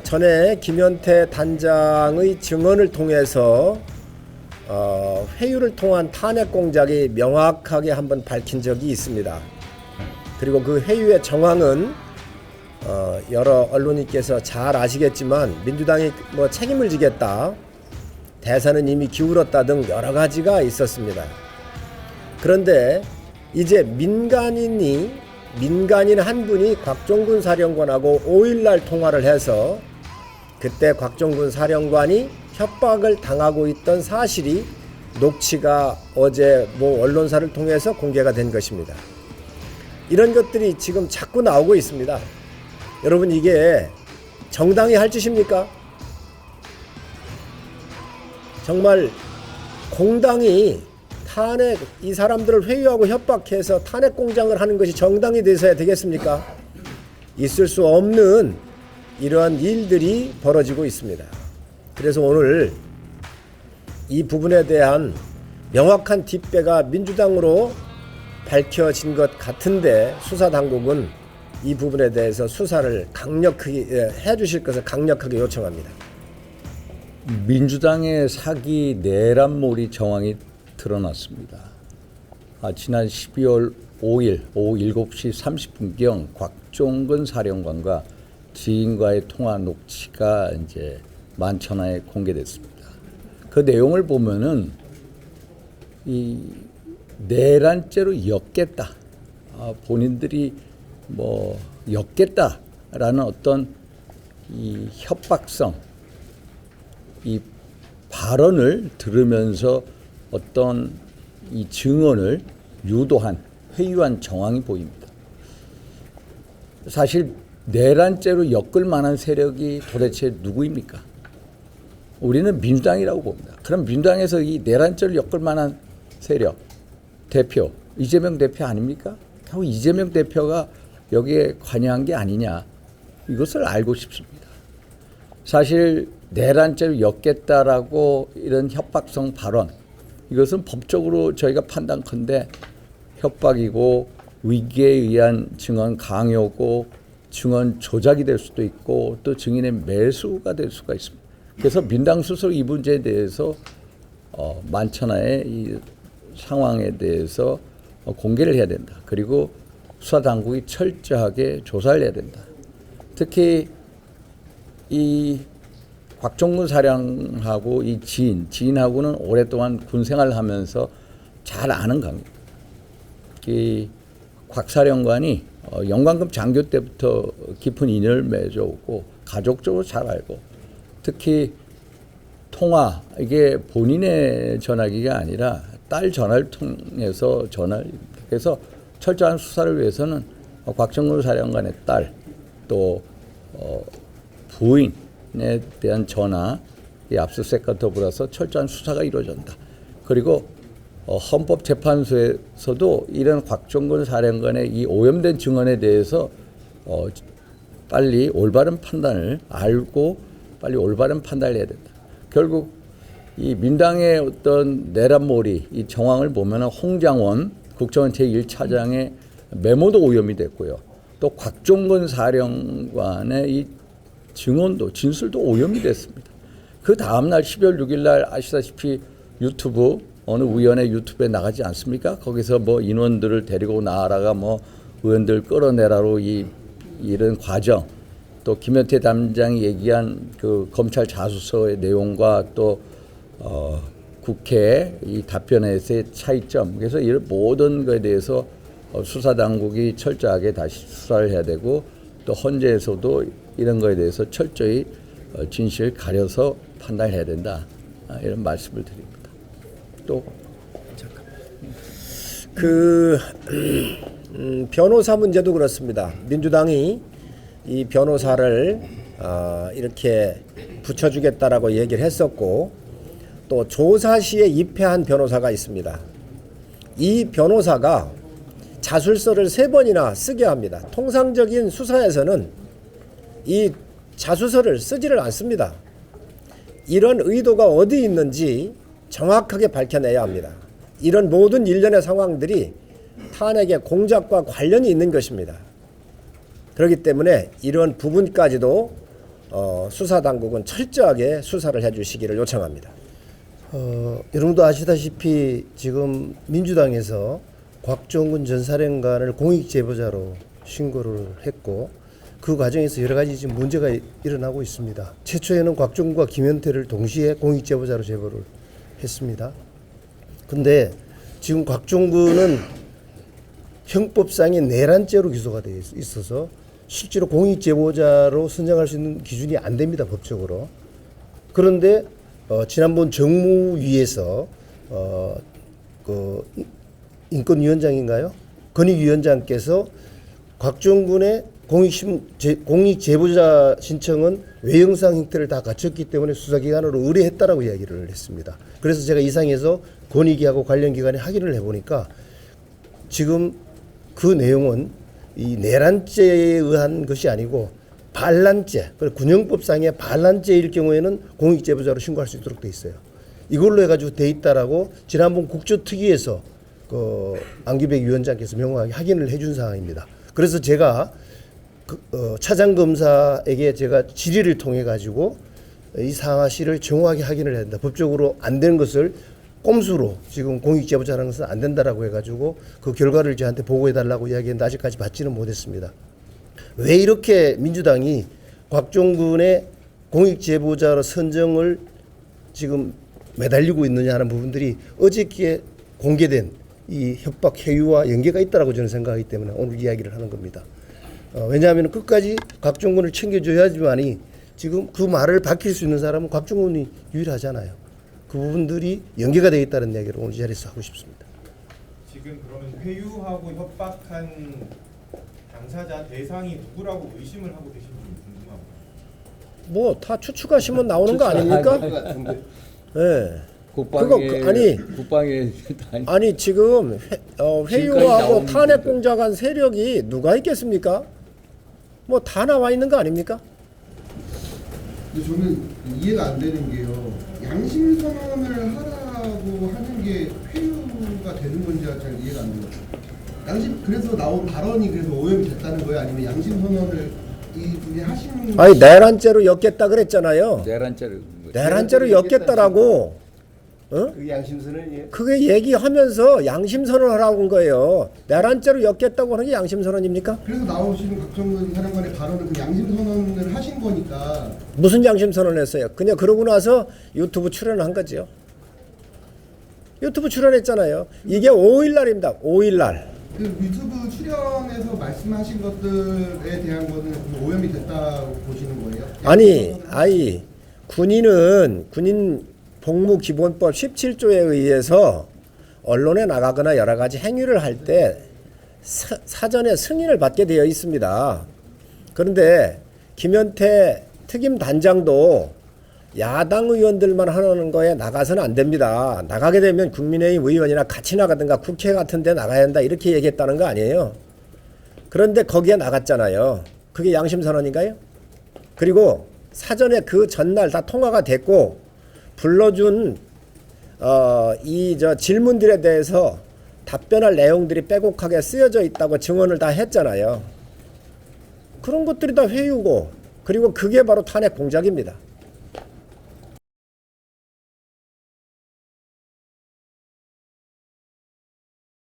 전에 김현태 단장의 증언을 통해서 회유를 통한 탄핵 공작이 명확하게 한번 밝힌 적이 있습니다. 그리고 그 회유의 정황은 여러 언론인께서 잘 아시겠지만 민주당이 뭐 책임을 지겠다, 대사는 이미 기울었다 등 여러 가지가 있었습니다. 그런데 이제 민간인 한 분이 곽종근 사령관하고 5일날 통화를 해서 그때 곽종근 사령관이 협박을 당하고 있던 사실이 녹취가 어제 모 언론사를 통해서 공개가 된 것입니다. 이런 것들이 지금 자꾸 나오고 있습니다. 여러분, 이게 정당이 할 짓입니까? 정말 공당이 탄핵, 이 사람들을 회유하고 협박해서 탄핵 공작을 하는 것이 정당이 돼서야 되겠습니까? 있을 수 없는 이러한 일들이 벌어지고 있습니다. 그래서 오늘 이 부분에 대한 명확한 뒷배가 민주당으로 밝혀진 것 같은데, 수사당국은 이 부분에 대해서 수사를 강력하게 해주실 것을 강력하게 요청합니다. 민주당의 사기 내란몰이 정황이 드러났습니다. 지난 12월 5일 오후 7시 30분경 곽종근 사령관과 지인과의 통화 녹취가 이제 만천하에 공개됐습니다. 그 내용을 보면은 이 내란죄로 엮겠다, 본인들이 뭐 엮겠다라는 어떤 이 협박성, 이 발언을 들으면서 어떤 이 증언을 유도한, 회유한 정황이 보입니다. 사실 내란죄로 엮을 만한 세력이 도대체 누구입니까? 우리는 민주당이라고 봅니다. 그럼 민주당에서 이 내란죄를 엮을 만한 세력, 대표, 이재명 대표 아닙니까? 결국 이재명 대표가 여기에 관여한 게 아니냐, 이것을 알고 싶습니다. 사실 내란죄를 엮겠다라고 이런 협박성 발언, 이것은 법적으로 저희가 판단컨대 협박이고 위기에 의한 증언 강요고 증언 조작이 될 수도 있고 또 증인의 매수가 될 수가 있습니다. 그래서 민당 스스로 이 문제에 대해서 만천하의 이 상황에 대해서 공개를 해야 된다. 그리고 수사당국이 철저하게 조사를 해야 된다. 특히 이 곽종근 사령하고 이 지인하고는 오랫동안 군 생활을 하면서 잘 아는 관계입니다. 이 곽 사령관이 영광급 장교 때부터 깊은 인연을 맺어오고 가족적으로 잘 알고, 특히 통화, 이게 본인의 전화기가 아니라 딸 전화를 통해서 전화를, 그래서 철저한 수사를 위해서는 곽종근 사령관의 딸, 또 부인에 대한 전화, 이 압수수색과 더불어서 철저한 수사가 이루어진다. 그리고 헌법재판소에서도 이런 곽종근 사령관의 이 오염된 증언에 대해서 빨리 올바른 판단을 알고 빨리 올바른 판단을 해야 된다. 결국 이 민당의 어떤 내란몰이 이 정황을 보면 홍장원 국정원 제1차장의 메모도 오염이 됐고요. 또 곽종근 사령관의 이 증언도 진술도 오염이 됐습니다. 그 다음날 12월 6일 날 아시다시피 유튜브, 어느 의원의 유튜브에 나가지 않습니까? 거기서 뭐 인원들을 데리고 나와라가 뭐 의원들 끌어내라로 이런 과정, 또 김현태 담장이 얘기한 그 검찰 자수서의 내용과 또 국회 이 답변에서의 차이점, 그래서 이런 모든 것에 대해서 수사당국이 철저하게 다시 수사를 해야 되고, 또 헌재에서도 이런 것에 대해서 철저히 진실을 가려서 판단을 해야 된다, 이런 말씀을 드립니다. 또 변호사 문제도 그렇습니다. 민주당이 이 변호사를 이렇게 붙여주겠다라고 얘기를 했었고, 또 조사 시에 입회한 변호사가 있습니다. 이 변호사가 자술서를 3번이나 쓰게 합니다. 통상적인 수사에서는 이 자수서를 쓰지를 않습니다. 이런 의도가 어디 있는지 정확하게 밝혀내야 합니다. 이런 모든 일련의 상황들이 탄핵의 공작과 관련이 있는 것입니다. 그렇기 때문에 이런 부분까지도 수사 당국은 철저하게 수사를 해주시기를 요청합니다. 여러분도 아시다시피 지금 민주당에서 곽종근 전 사령관을 공익 제보자로 신고를 했고 그 과정에서 여러 가지 지금 문제가 일어나고 있습니다. 최초에는 곽종근과 김현태를 동시에 공익 제보자로 제보를 했습니다. 근데 지금 곽종근은 형법상의 내란죄로 기소가 되어 있어서 실제로 공익 제보자로 선정할 수 있는 기준이 안 됩니다, 법적으로. 그런데 지난번 정무위에서 그 인권위원장인가요? 건익위원장께서 곽종근의 공익 제보자 신청은 외형상 형태를 다 갖췄기 때문에 수사기관으로 의뢰했다라고 이야기를 했습니다. 그래서 제가 이상해서 권익위하고 관련 기관에 확인을 해보니까 지금 그 내용은 이 내란죄에 의한 것이 아니고 반란죄, 군형법상의 반란죄일 경우에는 공익제보자로 신고할 수 있도록 돼 있어요. 이걸로 해가지고 돼 있다라고 지난번 국조특위에서 그 안규백 위원장께서 명확하게 확인을 해준 상황입니다. 그래서 제가 차장검사에게 제가 질의를 통해 가지고 이 사실을 정확하게 확인을 해야 된다. 법적으로 안 되는 것을 꼼수로 지금 공익제보자라는 것은 안 된다라고 해가지고 그 결과를 저한테 보고해달라고 이야기했는데 아직까지 받지는 못했습니다. 왜 이렇게 민주당이 곽종근의 공익제보자로 선정을 지금 매달리고 있느냐 하는 부분들이 어저께 공개된 이 협박 회유와 연계가 있다라고 저는 생각하기 때문에 오늘 이야기를 하는 겁니다. 왜냐하면 끝까지 곽종근을 챙겨줘야지만이 지금 그 말을 밝힐 수 있는 사람은 곽종근이 유일하잖아요. 그 부분들이 연계가 되어 있다는 이야기를 오늘 이 자리에서 하고 싶습니다. 지금 그러면 회유하고 협박한 당사자 대상이 누구라고 의심을 하고 계신지 궁금합니다. 뭐 다 추측하시면 나오는 거 아닙니까? 예. 국방의 국방의 아니 지금 회유하고 탄핵 공작한 세력이 누가 있겠습니까? 뭐 다 나와 있는 거 아닙니까? 근데 저는 이해가 안 되는 게요. 양심 선언을 하라고 하는 게 회유가 되는 건지 잘 이해가 안 돼요. 그래서 나온 발언이 그래서 오염이 됐다는 거예요? 아니면 양심 선언을 이분이 하시는? 아니 내란죄로 엮겠다 그랬잖아요. 내란죄로 엮겠다라고. 그 양심선언이에요? 그게 얘기하면서 양심선언을 하라고 한 거예요. 내란죄로 엮겠다고 하는 게 양심선언입니까? 그래서 나오시는 곽종근 사령관의 발언은 그 양심 선언을 하신 거니까. 무슨 양심선언을 했어요? 그냥 그러고 나서 유튜브 출연을 한 거죠. 유튜브 출연했잖아요. 이게 5일 날입니다. 5일 날. 그 유튜브 출연에서 말씀하신 것들에 대한 거는 오염이 됐다고 보시는 거예요? 아니 군인 복무기본법 17조에 의해서 언론에 나가거나 여러 가지 행위를 할 때 사전에 승인을 받게 되어 있습니다. 그런데 김현태 특임단장도 야당 의원들만 하는 거에 나가서는 안 됩니다. 나가게 되면 국민의힘 의원이나 같이 나가든가 국회 같은 데 나가야 한다 이렇게 얘기했다는 거 아니에요. 그런데 거기에 나갔잖아요. 그게 양심선언인가요? 그리고 사전에 그 전날 다 통화가 됐고 불러준 질문들에 대해서 답변할 내용들이 빼곡하게 쓰여져 있다고 증언을 다 했잖아요. 그런 것들이 다 회유고 그리고 그게 바로 탄핵 공작입니다.